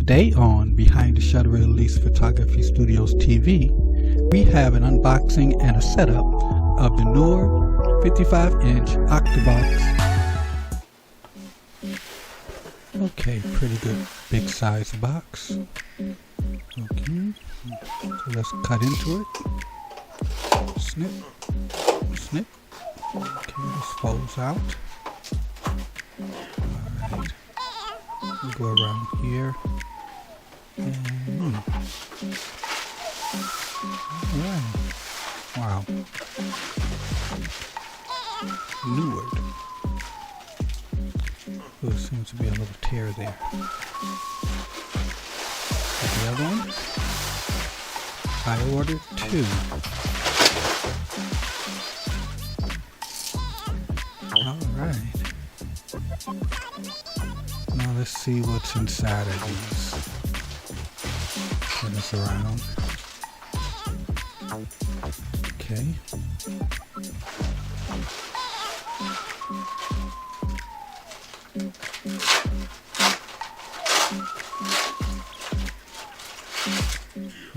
Today on Behind the Shutter Release Photography Studios TV, we have an unboxing and a setup of the Neewer 55-inch Octabox. Okay, pretty good big size box. Okay, so let's cut into it. Snip, snip. Okay, this folds out. Alright, we'll go around here. And, alright, wow. Neewer. Oh, there seems to be a little tear there. The other one, I ordered 2. Alright. Now let's see what's inside of these. Turn this around. Okay.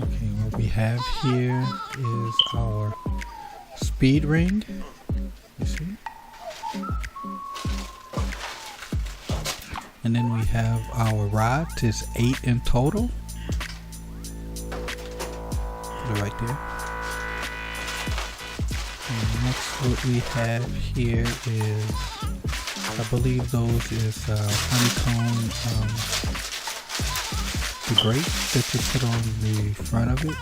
Okay, what we have here is our speed ring. You see? And then we have our rods. It's 8 in total. Put it right there. And next what we have here is, I believe those is honeycomb the grapes that you put on the front of it.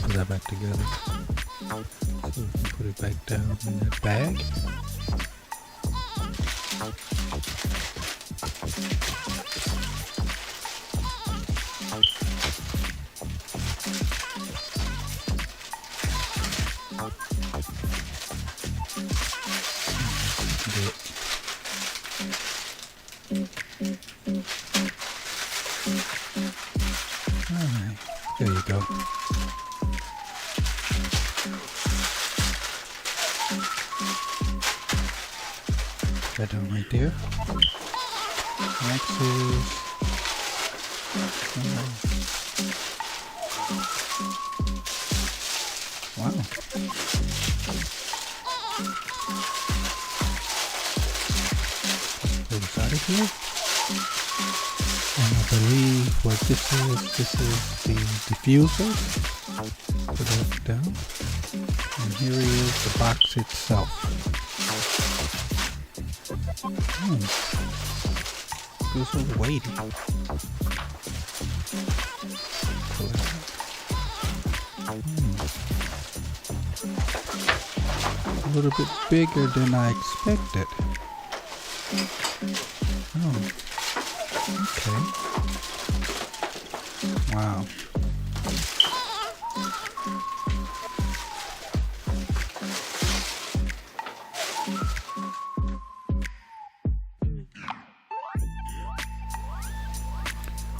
Put that back together. So we can put it back down in that bag. Alright, there you go. That down right there. Next is wow. Put this out of here. And I believe what this is the diffuser. Put that down. And here is the box itself. Feels a little weighty. A little bit bigger than I expected. Oh, okay. Wow.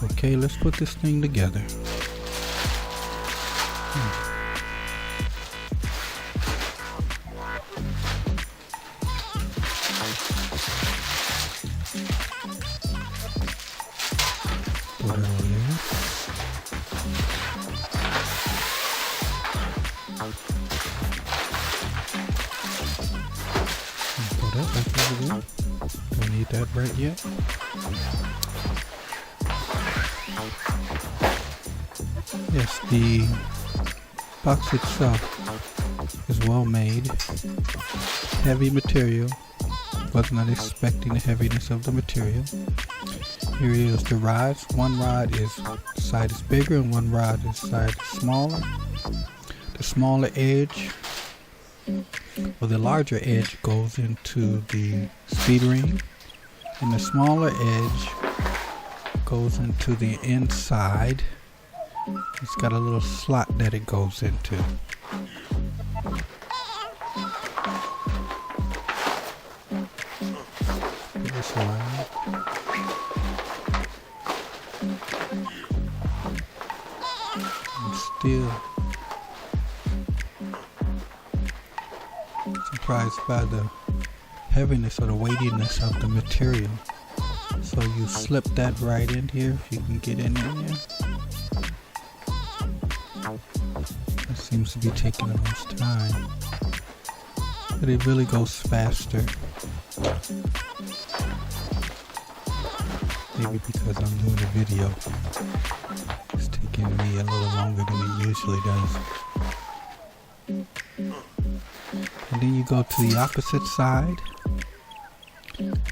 Okay, let's put this thing together. Put it over there. Put that back over there. Don't need that right yet. Yes, the box itself is well made. Heavy material. Was not expecting the heaviness of the material. Here is the rods. One rod is side is bigger and one rod is side is smaller. The smaller edge, or the larger edge, goes into the speed ring, and the smaller edge goes into the inside. It's got a little slot that it goes into. Put this around. And still surprised by the heaviness or the weightiness of the material. So you slip that right in here if you can get in there. It seems to be taking the most time, but it really goes faster. Maybe because I'm doing a video, it's taking me a little longer than it usually does. And then you go to the opposite side.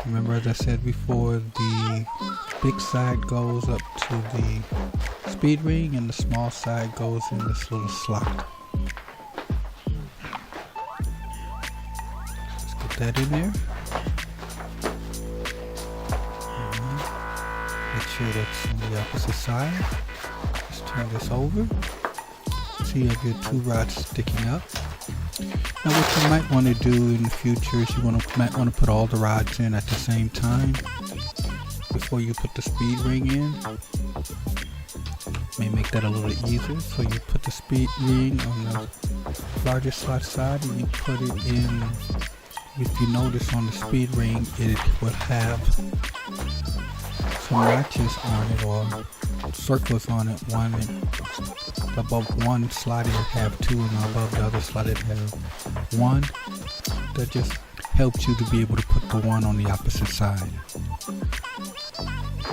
Remember, as I said before, the big side goes up to the speed ring and the small side goes in this little slot. Let's get that in there. Make sure that's on the opposite side. Just turn this over. So you have your two rods sticking up. Now what you might want to do in the future is you might want to put all the rods in at the same time before you put the speed ring in. May make that a little easier. So you put the speed ring on the larger slot side and you put it in. If you notice on the speed ring, it will have some notches on it or circles on it. One above one slot it have two, and above the other slot it have one. That just helps you to be able to put the one on the opposite side.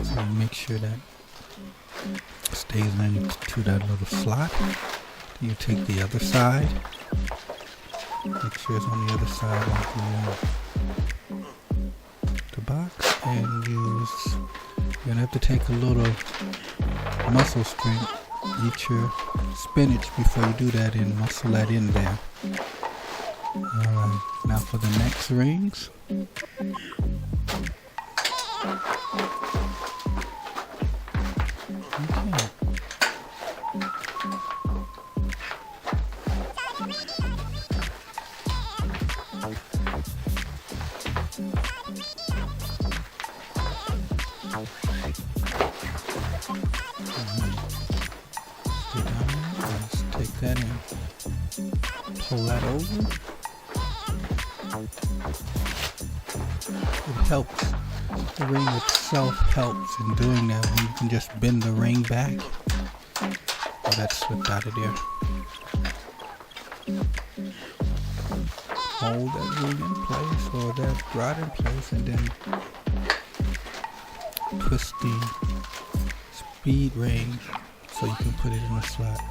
So make sure that stays into that little slot. Then you take the other side. Make sure it's on the other side of the box, and you're gonna have to take a little muscle strength. Eat your spinach before you do that and muscle that in there. Alright, now for the next rings. Okay. Take that in, pull that over. It helps. The ring itself helps in doing that when you can just bend the ring back. Oh, that slipped out of there. Hold that ring in place or that rod in place and then twist the speed ring so you can put it in a slot.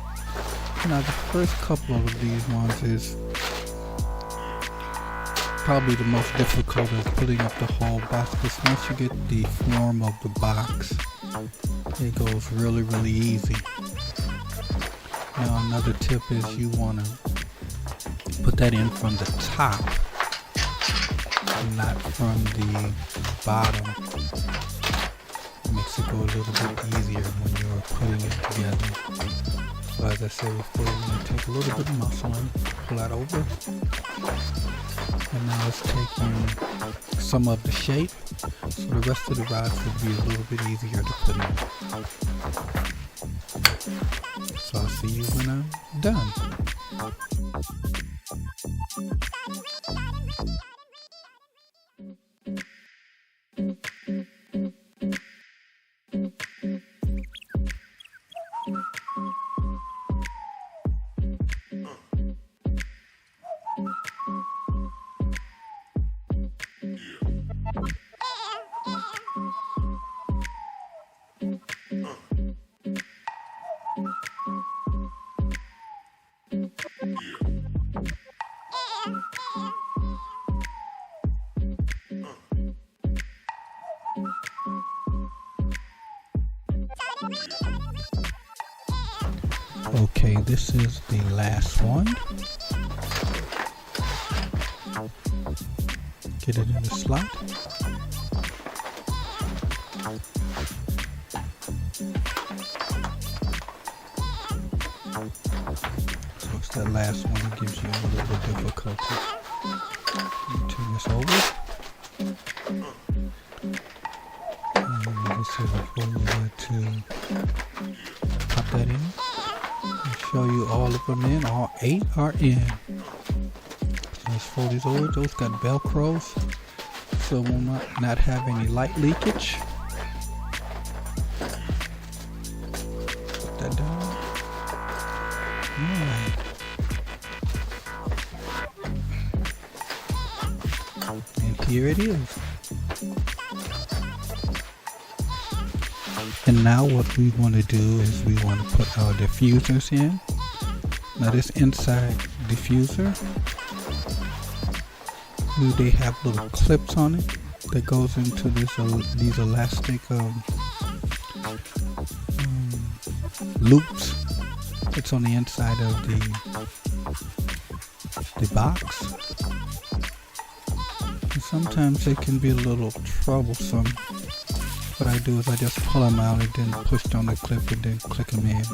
Now the first couple of these ones is probably the most difficult of putting up the whole box, because once you get the form of the box, it goes really easy. Now another tip is you want to put that in from the top, not from the bottom. It makes it go a little bit easier when you're putting it together. So as I said before, you're going to take a little bit of muscle and pull that over. And now it's taking some of the shape, so the rest of the rods will be a little bit easier to put in. So I'll see you when I'm done. Okay, this is the last one. Get it in the slot. So it's that last one that gives you a little bit of difficulty. You turn this over. And this is before you get to pop that in. Show you all of them in, all 8 are in. Those Foley's oars, those got Velcros, so we'll not have any light leakage. Put that down. Alright. And here it is. And now what we want to do is we want to put our diffusers in. Now this inside diffuser, they have little clips on it that goes into these elastic loops. It's on the inside of the box. And sometimes it can be a little troublesome. What I do is I just pull them out and then push on the clip and then click them in.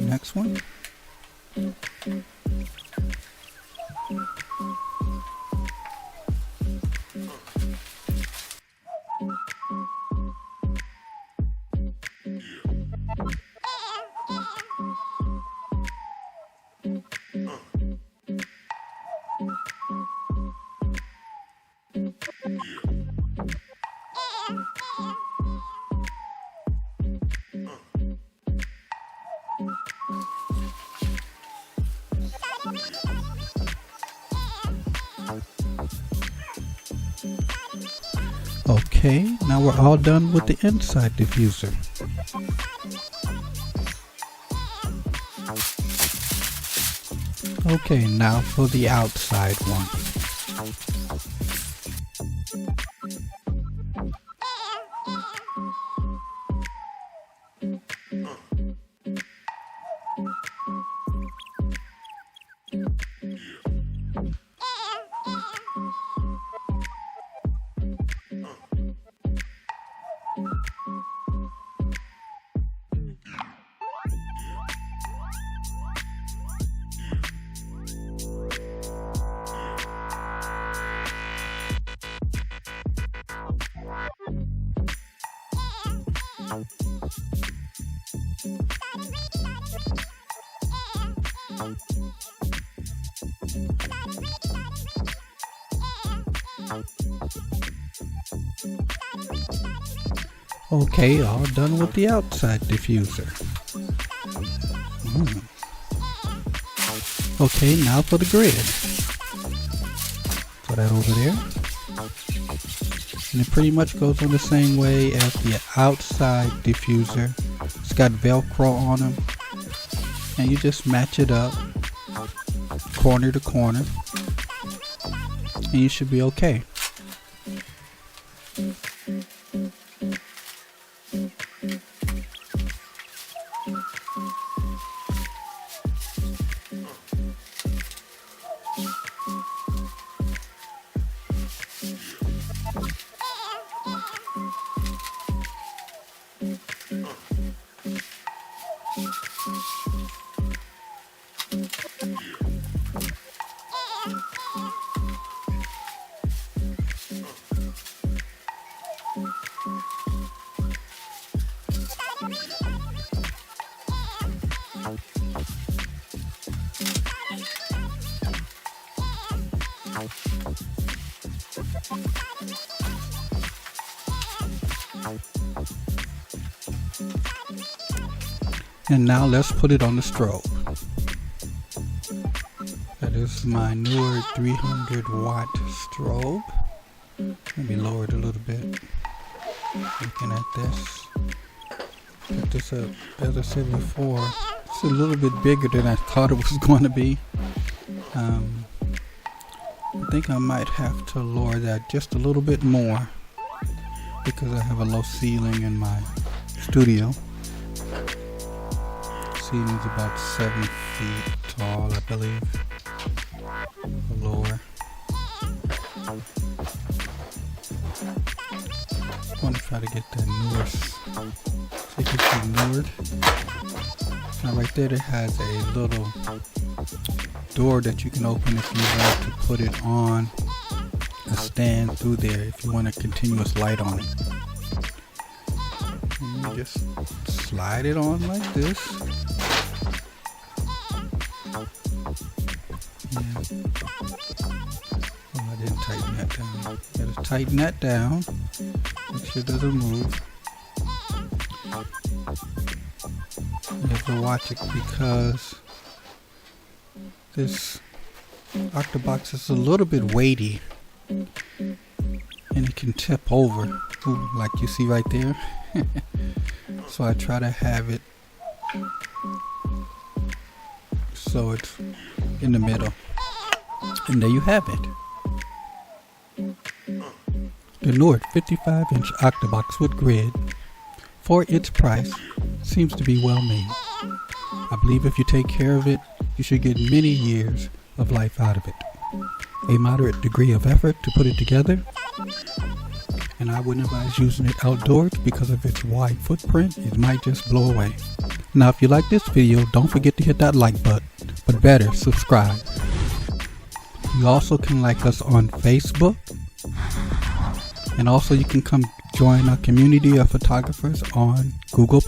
Next one. Okay, now we're all done with the inside diffuser. Okay, now for the outside one. Okay, all done with the outside diffuser. Okay, now for the grid. Put that over there. And it pretty much goes on the same way as the outside diffuser. It's got Velcro on them. And you just match it up corner to corner. And you should be okay. And now let's put it on the strobe. That is my Neewer 300 watt strobe. Let me lower it a little bit. Looking at this. Put this up. As I said before, it's a little bit bigger than I thought it was going to be. I think I might have to lower that just a little bit more because I have a low ceiling in my studio. Ceiling is about 7 feet tall, I believe. Or lower. I want to try to get that Neewer. See if it's Neewer. Now right there it has a little door that you can open if you want to put it on a stand through there if you want a continuous light on it. And you just slide it on like this. Yeah. Oh, I didn't tighten that down. Gotta tighten that down. Make sure it doesn't move. You have to watch it because this Octabox is a little bit weighty and it can tip over. Ooh, like you see right there. So I try to have it so it's in the middle. And there you have it. The Neewer 55-inch Octabox with grid, for its price, seems to be well made. I believe if you take care of it, you should get many years of life out of it. A moderate degree of effort to put it together, and I wouldn't advise using it outdoors because of its wide footprint. It might just blow away. Now if you like this video, don't forget to hit that like button, but better, subscribe. You also can like us on Facebook, and also you can come join our community of photographers on Google+.